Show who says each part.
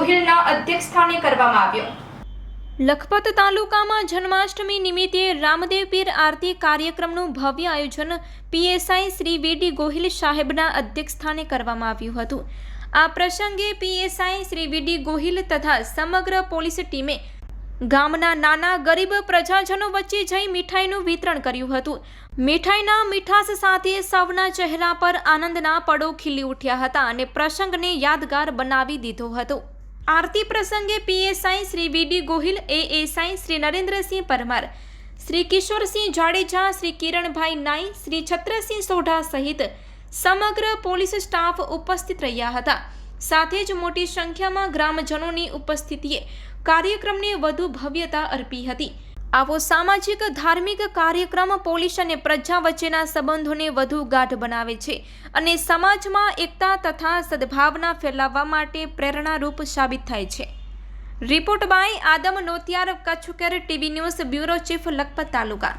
Speaker 1: ગોહિલના અધ્યક્ષસ્થાને કરવામાં આવ્યો।
Speaker 2: લખપત તાલુકામાં જન્માષ્ટમી નિમિત્તે રામદેવ પીર આરતી કાર્યક્રમનું ભવ્ય આયોજન પીએસઆઈ શ્રી વીડી ગોહિલ સાહેબના અધ્યક્ષસ્થાને કરવામાં આવ્યું હતું। આ પ્રસંગે પીએસઆઈ શ્રી વીડી ગોહિલ તથા સમગ્ર પોલીસ ટીમે ગામના નાના ગરીબ પ્રજાજનો વચ્ચે જઈ મીઠાઈનું વિતરણ કર્યું હતું। મીઠાઈના મીઠાશ સાથે સૌના ચહેરા પર આનંદના પડો ખીલી ઉઠ્યા હતા અને પ્રસંગને યાદગાર બનાવી દીધો હતો। આરતી પ્રસંગે પીએસઆઈ શ્રી વીડી ગોહિલ, એએસઆઈ શ્રી નરેન્દ્રસિંહ પરમાર, શ્રી કિશોરસિંહ જાડેજા, શ્રી કિરણભાઈ નાઈ, શ્રી છત્રસિંહ સોઢા સહિત સમગ્ર પોલીસ સ્ટાફ ઉપસ્થિત રહ્યા હતા। સાથે જ મોટી સંખ્યામાં ગ્રામજનોની ઉપસ્થિતિએ કાર્યક્રમને વધુ ભવ્યતા અર્પી હતી। આવો સામાજિક ધાર્મિક કાર્યક્રમ પોલીસ અને પ્રજા વચ્ચેના સંબંધોને વધુ ગાઢ બનાવે છે અને સમાજમાં એકતા તથા સદભાવના ફેલાવવા માટે પ્રેરણારૂપ સાબિત થાય છે। Report by Adam Notiyar, Kutch Care TV news bureau chief, Lakhpat taluka.